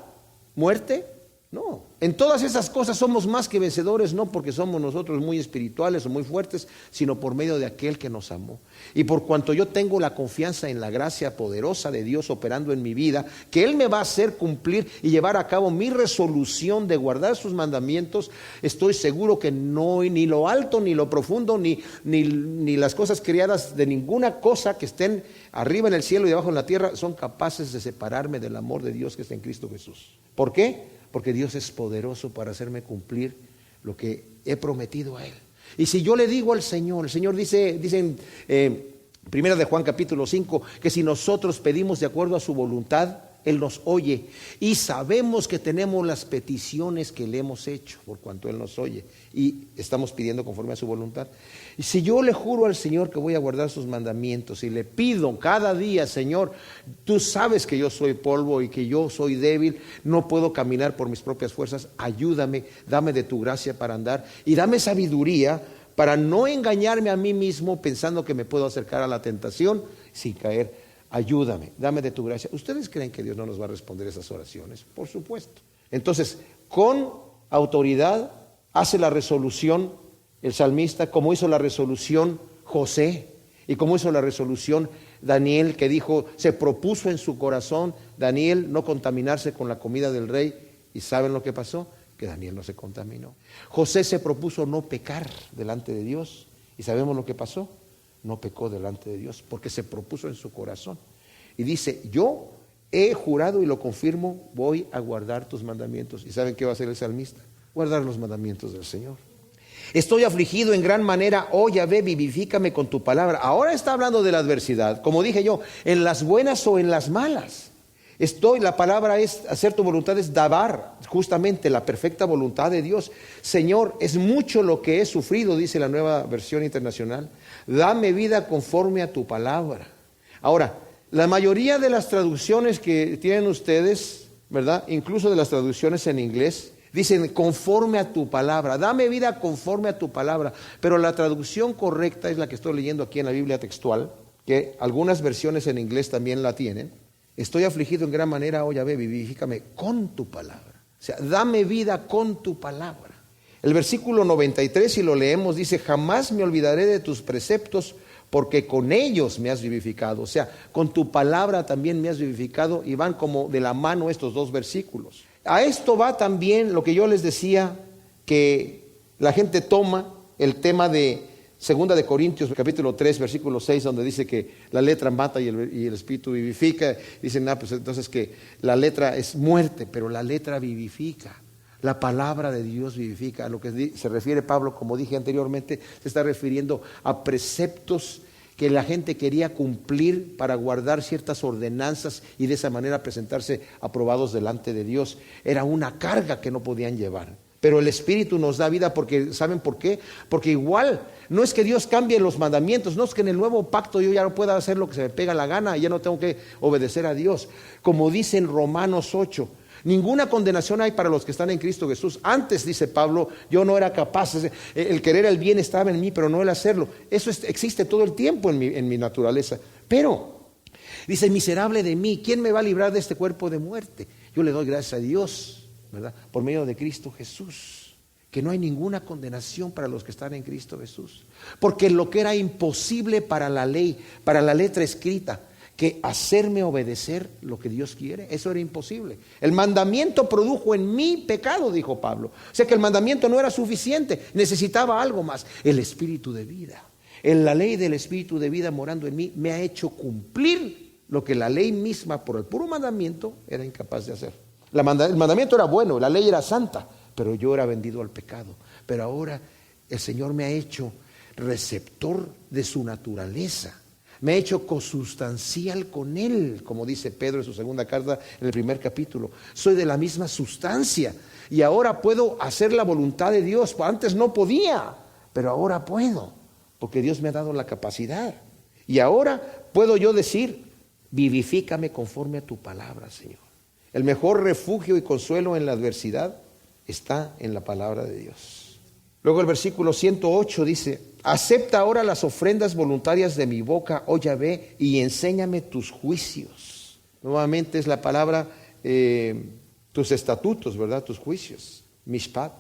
Speaker 1: ¿Muerte? No. En todas esas cosas somos más que vencedores, no porque somos nosotros muy espirituales o muy fuertes, sino por medio de aquel que nos amó. Y por cuanto yo tengo la confianza en la gracia poderosa de Dios operando en mi vida, que Él me va a hacer cumplir y llevar a cabo mi resolución de guardar sus mandamientos, estoy seguro que no ni lo alto, ni lo profundo, ni las cosas criadas de ninguna cosa que estén arriba en el cielo y debajo en la tierra son capaces de separarme del amor de Dios que está en Cristo Jesús. ¿Por qué? Porque Dios es poderoso para hacerme cumplir lo que he prometido a Él. Y si yo le digo al Señor, el Señor dice en Primera de Juan capítulo 5, que si nosotros pedimos de acuerdo a su voluntad, Él nos oye. Y sabemos que tenemos las peticiones que le hemos hecho, por cuanto Él nos oye. Y estamos pidiendo conforme a su voluntad. Y si yo le juro al Señor que voy a guardar sus mandamientos y le pido cada día, Señor, tú sabes que yo soy polvo y que yo soy débil, no puedo caminar por mis propias fuerzas, ayúdame, dame de tu gracia para andar y dame sabiduría para no engañarme a mí mismo pensando que me puedo acercar a la tentación sin caer. Ayúdame, dame de tu gracia. ¿Ustedes creen que Dios no nos va a responder esas oraciones? Por supuesto. Entonces, con autoridad hace la resolución el salmista, como hizo la resolución José y como hizo la resolución Daniel, que dijo, se propuso en su corazón Daniel no contaminarse con la comida del rey. ¿Y saben lo que pasó? Que Daniel no se contaminó. José se propuso no pecar delante de Dios. ¿Y sabemos lo que pasó? No pecó delante de Dios porque se propuso en su corazón. Y dice, yo he jurado y lo confirmo, voy a guardar tus mandamientos. ¿Y saben qué va a hacer el salmista? Guardar los mandamientos del Señor. Estoy afligido en gran manera, oh Yahvé, vivifícame con tu palabra. Ahora está hablando de la adversidad, como dije yo, en las buenas o en las malas. La palabra es, hacer tu voluntad es dabar, justamente la perfecta voluntad de Dios. Señor, es mucho lo que he sufrido, dice la Nueva Versión Internacional. Dame vida conforme a tu palabra. Ahora, la mayoría de las traducciones que tienen ustedes, ¿verdad? Incluso de las traducciones en inglés, dicen conforme a tu palabra, dame vida conforme a tu palabra. Pero la traducción correcta es la que estoy leyendo aquí en la Biblia textual, que algunas versiones en inglés también la tienen. Estoy afligido en gran manera, oh Yahvé, vivifícame con tu palabra. O sea, dame vida con tu palabra. El versículo 93, si lo leemos, dice, jamás me olvidaré de tus preceptos, porque con ellos me has vivificado. O sea, con tu palabra también me has vivificado, y van como de la mano estos dos versículos. A esto va también lo que yo les decía, que la gente toma el tema de 2 de Corintios capítulo 3 versículo 6, donde dice que la letra mata y el espíritu vivifica. Dicen, pues entonces que la letra es muerte, pero la letra vivifica. La palabra de Dios vivifica. A lo que se refiere Pablo, como dije anteriormente, se está refiriendo a preceptos que la gente quería cumplir para guardar ciertas ordenanzas y de esa manera presentarse aprobados delante de Dios. Era una carga que no podían llevar. Pero el Espíritu nos da vida porque, ¿saben por qué? Porque igual, no es que Dios cambie los mandamientos, no es que en el nuevo pacto yo ya no pueda hacer lo que se me pega la gana y ya no tengo que obedecer a Dios. Como dice en Romanos 8, ninguna condenación hay para los que están en Cristo Jesús. Antes, dice Pablo, yo no era capaz, el querer el bien estaba en mí, pero no el hacerlo. Eso existe todo el tiempo en mi naturaleza. Pero, dice, miserable de mí, ¿quién me va a librar de este cuerpo de muerte? Yo le doy gracias a Dios, ¿verdad? Por medio de Cristo Jesús, que no hay ninguna condenación para los que están en Cristo Jesús. Porque lo que era imposible para la ley, para la letra escrita, que hacerme obedecer lo que Dios quiere, eso era imposible. El mandamiento produjo en mí pecado, dijo Pablo. O sea que el mandamiento no era suficiente, necesitaba algo más, el espíritu de vida. En la ley del espíritu de vida morando en mí me ha hecho cumplir lo que la ley misma por el puro mandamiento era incapaz de hacer. El mandamiento era bueno, la ley era santa, pero yo era vendido al pecado. Pero ahora el Señor me ha hecho receptor de su naturaleza. Me he hecho consustancial con Él, como dice Pedro en su segunda carta, en el primer capítulo. Soy de la misma sustancia y ahora puedo hacer la voluntad de Dios. Antes no podía, pero ahora puedo, porque Dios me ha dado la capacidad. Y ahora puedo yo decir, vivifícame conforme a tu palabra, Señor. El mejor refugio y consuelo en la adversidad está en la palabra de Dios. Luego el versículo 108 dice, acepta ahora las ofrendas voluntarias de mi boca, oh Yahvé, y enséñame tus juicios. Nuevamente es la palabra, tus estatutos, ¿verdad? Tus juicios, mishpat.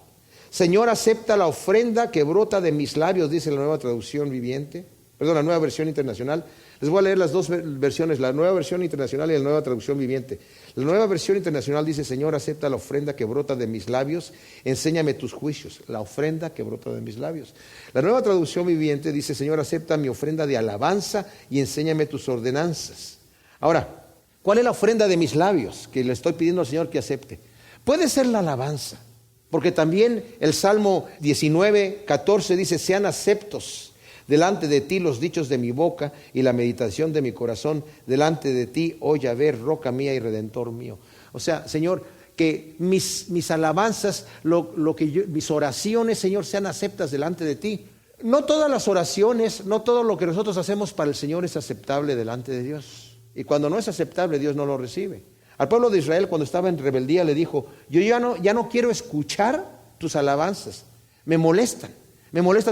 Speaker 1: Señor, acepta la ofrenda que brota de mis labios, dice la nueva traducción viviente, la nueva versión internacional. Les voy a leer las dos versiones, la nueva versión internacional y la nueva traducción viviente. La nueva versión internacional dice, Señor, acepta la ofrenda que brota de mis labios, enséñame tus juicios. La ofrenda que brota de mis labios. La nueva traducción viviente dice, Señor, acepta mi ofrenda de alabanza y enséñame tus ordenanzas. Ahora, ¿cuál es la ofrenda de mis labios que le estoy pidiendo al Señor que acepte? Puede ser la alabanza, porque también el Salmo 19:14 dice, sean aceptos delante de ti los dichos de mi boca y la meditación de mi corazón, delante de ti, oh Yahvé, roca mía y redentor mío. O sea, Señor, que mis alabanzas, mis oraciones, Señor, sean aceptas delante de ti. No todas las oraciones, no todo lo que nosotros hacemos para el Señor es aceptable delante de Dios. Y cuando no es aceptable, Dios no lo recibe. Al pueblo de Israel, cuando estaba en rebeldía, le dijo, yo ya no quiero escuchar tus alabanzas. Me molestan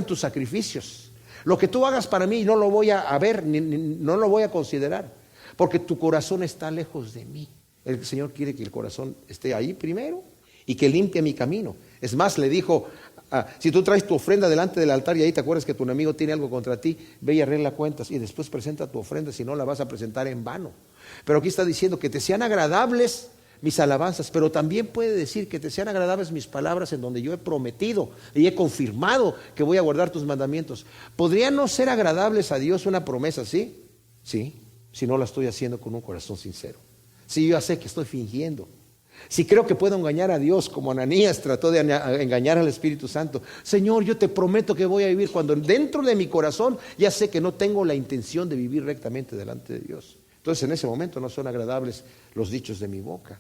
Speaker 1: tus sacrificios. Lo que tú hagas para mí no lo voy a ver, no lo voy a considerar, porque tu corazón está lejos de mí. El Señor quiere que el corazón esté ahí primero y que limpie mi camino. Es más, le dijo, si tú traes tu ofrenda delante del altar y ahí te acuerdas que tu enemigo tiene algo contra ti, ve y arregla cuentas y después presenta tu ofrenda, si no la vas a presentar en vano. Pero aquí está diciendo que te sean agradables mis alabanzas, pero también puede decir que te sean agradables mis palabras en donde yo he prometido y he confirmado que voy a guardar tus mandamientos. ¿Podría no ser agradables a Dios una promesa así? Sí, si no la estoy haciendo con un corazón sincero. Si yo ya sé que estoy fingiendo. Si creo que puedo engañar a Dios, como Ananías trató de engañar al Espíritu Santo. Señor, yo te prometo que voy a vivir, cuando dentro de mi corazón ya sé que no tengo la intención de vivir rectamente delante de Dios. Entonces en ese momento no son agradables los dichos de mi boca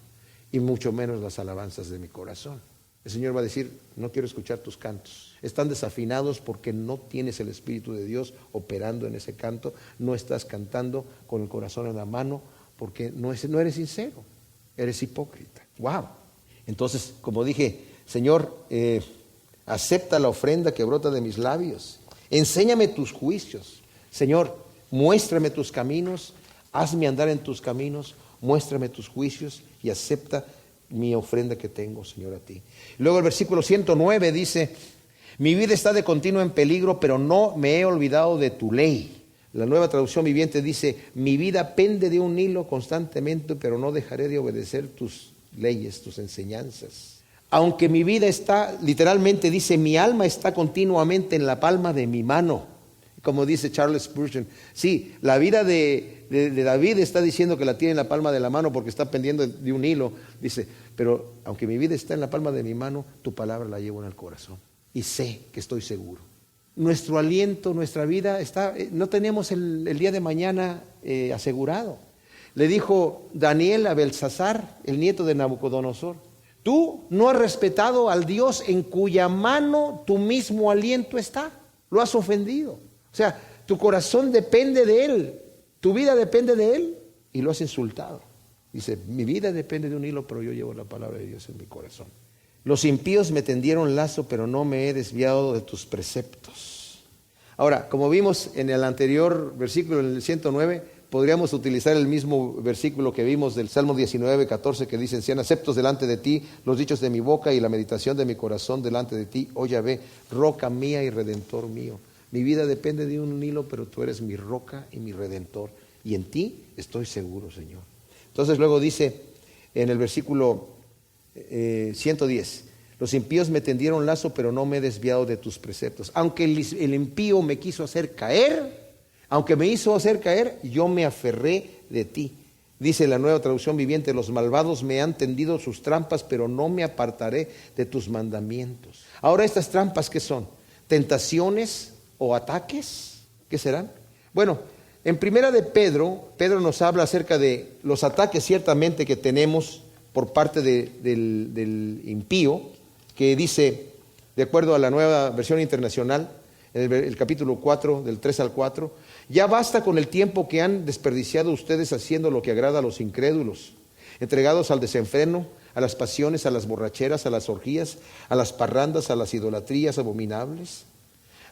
Speaker 1: y mucho menos las alabanzas de mi corazón. El Señor va a decir, no quiero escuchar tus cantos. Están desafinados porque no tienes el Espíritu de Dios operando en ese canto. No estás cantando con el corazón en la mano porque no eres sincero, eres hipócrita. Wow. Entonces, como dije, Señor, acepta la ofrenda que brota de mis labios. Enséñame tus juicios. Señor, muéstrame tus caminos. Hazme andar en tus caminos, muéstrame tus juicios y acepta mi ofrenda que tengo, Señor, a ti. Luego el versículo 109 dice, mi vida está de continuo en peligro, pero no me he olvidado de tu ley. La nueva traducción viviente dice, mi vida pende de un hilo constantemente, pero no dejaré de obedecer tus leyes, tus enseñanzas. Aunque mi vida está, literalmente dice, mi alma está continuamente en la palma de mi mano. Como dice Charles Spurgeon, sí, la vida de David está diciendo que la tiene en la palma de la mano porque está pendiendo de un hilo. Dice, pero aunque mi vida está en la palma de mi mano, tu palabra la llevo en el corazón. Y sé que estoy seguro. Nuestro aliento, nuestra vida, no tenemos el día de mañana asegurado. Le dijo Daniel a Belsasar, el nieto de Nabucodonosor, tú no has respetado al Dios en cuya mano tu mismo aliento está. Lo has ofendido. O sea, tu corazón depende de Él, tu vida depende de Él y lo has insultado. Dice, mi vida depende de un hilo, pero yo llevo la palabra de Dios en mi corazón. Los impíos me tendieron lazo, pero no me he desviado de tus preceptos. Ahora, como vimos en el anterior versículo, en el 109, podríamos utilizar el mismo versículo que vimos del Salmo 19:14, que dice, sean aceptos delante de ti los dichos de mi boca y la meditación de mi corazón delante de ti, oh Yahvé, roca mía y redentor mío. Mi vida depende de un hilo, pero tú eres mi roca y mi redentor. Y en ti estoy seguro, Señor. Entonces luego dice en el versículo 110, los impíos me tendieron lazo, pero no me he desviado de tus preceptos. Aunque el impío me quiso hacer caer, yo me aferré de ti. Dice la nueva traducción viviente, los malvados me han tendido sus trampas, pero no me apartaré de tus mandamientos. Ahora, estas trampas, ¿qué son? ¿Tentaciones o ataques? ¿Qué serán? Bueno, En primera de Pedro, Pedro nos habla acerca de los ataques ciertamente que tenemos por parte del impío, que dice, de acuerdo a la nueva versión internacional, en el capítulo 4, del 3 al 4, ya basta con el tiempo que han desperdiciado ustedes haciendo lo que agrada a los incrédulos, entregados al desenfreno, a las pasiones, a las borracheras, a las orgías, a las parrandas, a las idolatrías abominables.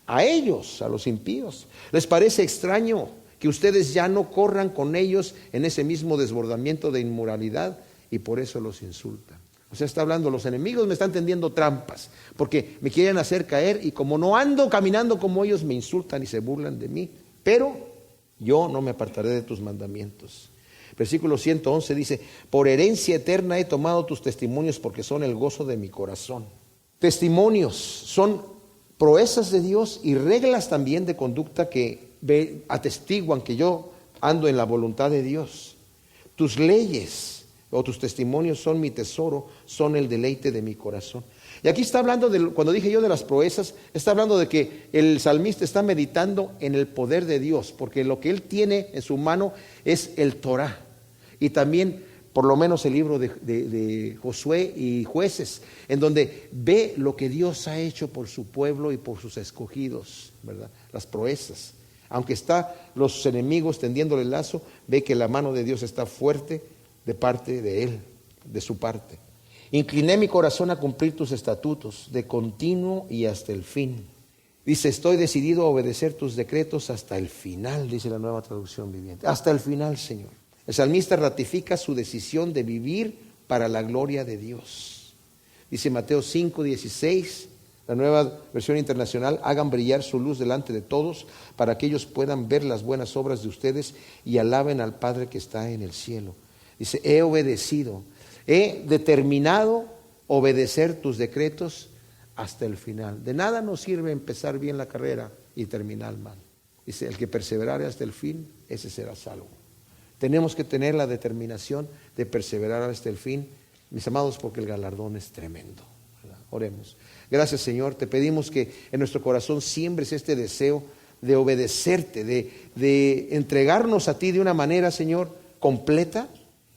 Speaker 1: A ellos, a los impíos, les parece extraño que ustedes ya no corran con ellos en ese mismo desbordamiento de inmoralidad y por eso los insultan. O sea, está hablando, los enemigos me están tendiendo trampas porque me quieren hacer caer y como no ando caminando como ellos me insultan y se burlan de mí. Pero yo no me apartaré de tus mandamientos. Versículo 111 dice, por herencia eterna he tomado tus testimonios porque son el gozo de mi corazón. Testimonios son proezas de Dios y reglas también de conducta que atestiguan que yo ando en la voluntad de Dios. Tus leyes o tus testimonios son mi tesoro, son el deleite de mi corazón. Y aquí está hablando, cuando dije yo de las proezas, está hablando de que el salmista está meditando en el poder de Dios, porque lo que él tiene en su mano es el Torah. Y también, por lo menos, el libro de Josué y Jueces, en donde ve lo que Dios ha hecho por su pueblo y por sus escogidos, ¿verdad? Las proezas. Aunque está los enemigos tendiéndole el lazo, ve que la mano de Dios está fuerte de parte de él, de su parte. Incliné mi corazón a cumplir tus estatutos, de continuo y hasta el fin. Dice, estoy decidido a obedecer tus decretos hasta el final, dice la Nueva Traducción Viviente. Hasta el final, Señor. El salmista ratifica su decisión de vivir para la gloria de Dios. Dice Mateo 5:16, la Nueva Versión Internacional, hagan brillar su luz delante de todos para que ellos puedan ver las buenas obras de ustedes y alaben al Padre que está en el cielo. Dice, he obedecido, he determinado obedecer tus decretos hasta el final. De nada nos sirve empezar bien la carrera y terminar mal. Dice, el que perseverare hasta el fin, ese será salvo. Tenemos que tener la determinación de perseverar hasta el fin, mis amados, porque el galardón es tremendo, ¿verdad? Oremos. Gracias, Señor, te pedimos que en nuestro corazón siembres este deseo de obedecerte, de entregarnos a ti de una manera, Señor, completa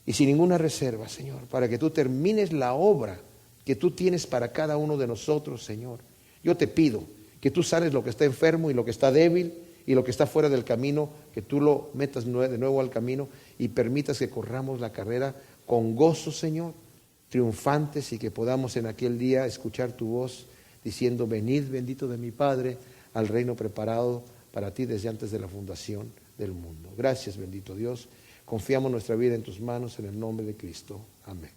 Speaker 1: y sin ninguna reserva, Señor, para que tú termines la obra que tú tienes para cada uno de nosotros, Señor. Yo te pido que tú sanes lo que está enfermo y lo que está débil y lo que está fuera del camino, que tú lo metas de nuevo al camino y permitas que corramos la carrera con gozo, Señor, triunfantes, y que podamos en aquel día escuchar tu voz diciendo, venid bendito de mi Padre al reino preparado para ti desde antes de la fundación del mundo. Gracias, bendito Dios. Confiamos nuestra vida en tus manos en el nombre de Cristo. Amén.